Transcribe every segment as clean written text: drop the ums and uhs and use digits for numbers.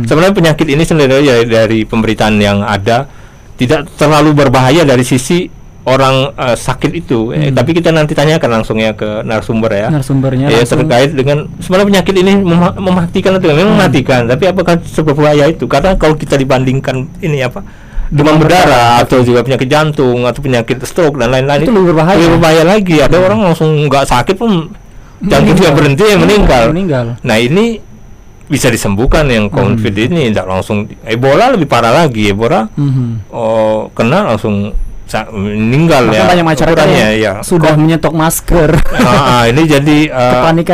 Sebenarnya penyakit ini sebenarnya dari pemberitaan yang ada tidak terlalu berbahaya dari sisi orang sakit itu, tapi kita nanti tanyakan langsung ya ke narasumber ya. Narasumbernya ya terkait dengan sebenarnya penyakit ini mematikan atau memang mematikan, tapi apakah seberbahaya itu? Karena kalau kita dibandingkan ini demam berdarah atau juga penyakit jantung atau penyakit stroke dan lain-lain itu lebih berbahaya lagi. Ada orang langsung nggak sakit pun jantungnya berhenti meninggal. Nah ini bisa disembuhkan yang COVID ini, tidak langsung. Ebola lebih parah lagi. Ebola kena langsung meninggal. Maka banyak masyarakat ya sudah menyetok masker. Ini jadi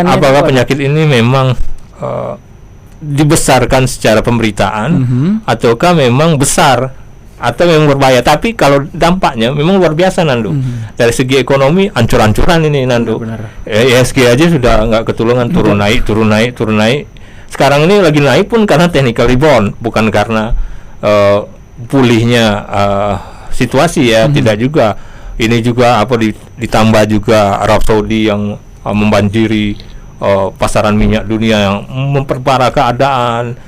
apakah penyakit ini memang dibesarkan secara pemberitaan ataukah memang besar atau memang berbahaya? Tapi kalau dampaknya memang luar biasa, Nando. Dari segi ekonomi ancur-ancuran ini, Nando. ESG aja sudah nggak ketulungan, turun naik. Sekarang ini lagi naik pun karena technical rebound, bukan karena pulihnya situasi ya. Tidak juga. Ini juga ditambah juga Arab Saudi yang membanjiri pasaran minyak dunia yang memperparah keadaan.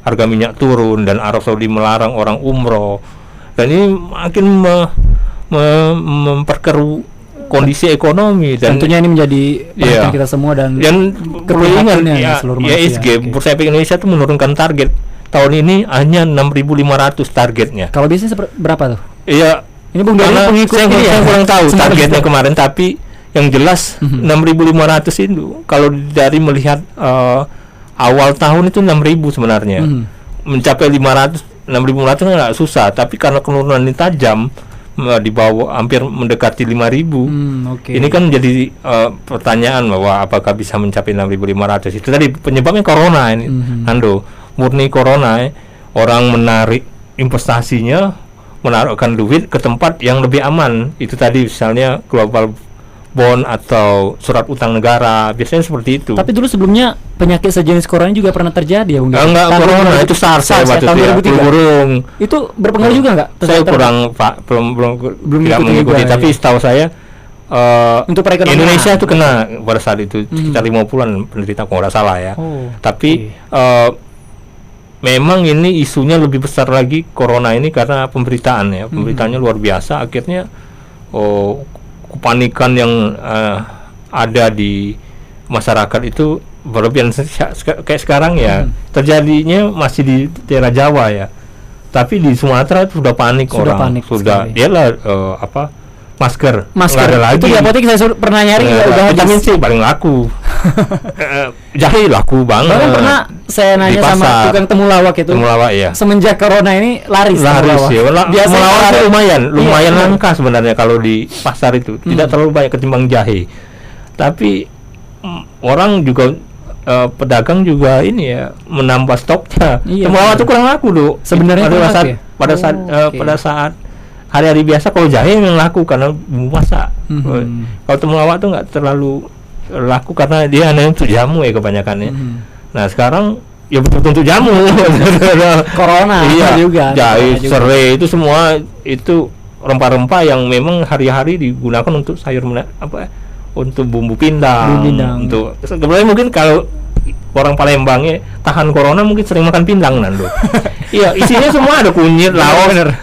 Harga minyak turun dan Arab Saudi melarang orang umroh, dan ini makin memperkeruh kondisi ekonomi, dan tentunya ini menjadi perhatian kita semua dan perlu ingat ESG Bursa Efek Indonesia itu menurunkan target tahun ini hanya 6.500 targetnya. Kalau biasanya berapa tuh? Iya, ini Bung Dari pengikut saya kurang tahu targetnya kemarin, tapi yang jelas 6.500 itu kalau dari melihat awal tahun itu 6.000 sebenarnya. Mencapai 6.500 nggak susah, tapi karena penurunan ini tajam di bawah hampir mendekati 5.000. Ini kan jadi pertanyaan bahwa apakah bisa mencapai 6.500. Itu tadi penyebabnya corona ini, Ando. Murni corona, orang menarik investasinya, menaruhkan duit ke tempat yang lebih aman. Itu tadi misalnya global bond atau surat utang negara, biasanya seperti itu. Tapi dulu sebelumnya penyakit sejenis corona juga pernah terjadi ya, Bung? Enggak, corona itu SARS tahun 2003. Burung. Itu berpengaruh juga enggak? Saya kurang belum tidak mengikuti, tapi setahu saya untuk perekonomian Indonesia itu kena pada saat itu sekitar 50-an penderita, kalau tidak salah ya. Tapi memang ini isunya lebih besar lagi corona ini karena pemberitaan ya. Pemberitaannya luar biasa, akhirnya kepanikan yang ada di masyarakat itu berlebihan. Kayak sekarang ya terjadinya masih di daerah Jawa ya, tapi di Sumatera itu sudah panik, sudah dialah masker nggak ada lagi. Itu di apotek saya pernah nyari udah vitamin C paling laku. Jahe laku banget. Bahkan pernah saya nanya sama tukang temulawak itu. Temulawak ya. Semenjak corona ini laris ya. Temulawak lumayan langka sebenarnya kalau di pasar itu. Tidak terlalu banyak ketimbang jahe. Tapi orang juga pedagang juga ini ya menambah stoknya. Temulawak itu kurang laku dulu. Sebenarnya pada saat hari-hari biasa kalau jahe memang laku karena bumbu masak. Kalau temulawak itu nggak terlalu laku karena dia hanya untuk jamu ya kebanyakannya. Nah sekarang ya betul-betul untuk jamu. Corona juga. Jahe, serai itu semua itu rempah-rempah yang memang hari-hari digunakan untuk sayur untuk bumbu pindang. Untuk sebenarnya mungkin kalau orang Palembangnya tahan corona mungkin sering makan pindang, Nando. Iya, isinya semua ada kunyit, lawar,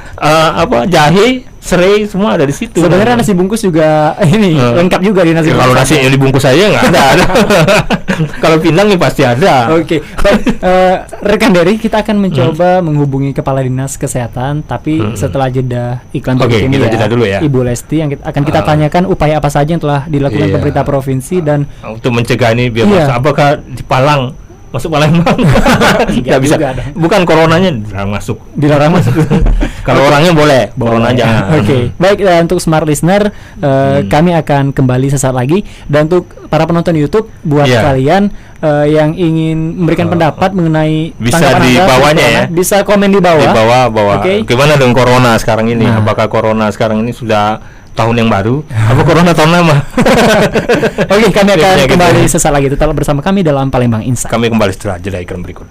jahe, serai, semua ada di situ. Sebenarnya nasi bungkus juga ini lengkap juga di nasi. Kalau nasi yang dibungkus aja nggak ada. Kalau pindang nih pasti ada. Oke. Rekan Dari, kita akan mencoba menghubungi Kepala Dinas Kesehatan, tapi setelah jeda iklan berikut ini jeda dulu ya. Ibu Lesti yang akan kita tanyakan upaya apa saja yang telah dilakukan pemerintah provinsi dan untuk mencegah ini biar masuk. Apakah di Palang masuk Palembang? Tidak bisa. Bukan coronanya dilarang masuk. Kalau orangnya boleh, corona jangan. Baik, untuk smart listener, kami akan kembali sesaat lagi. Dan untuk para penonton YouTube, buat kalian yang ingin memberikan pendapat mengenai bisa di bawahnya ya. Bisa komen di bawah. Gimana dengan corona sekarang ini? Apakah corona sekarang ini sudah tahun yang baru? Apa corona tahun lama? Kami akan kembali sesaat lagi. Tetap bersama kami dalam Palembang Insight. Kami kembali setelah jeda iklan berikut.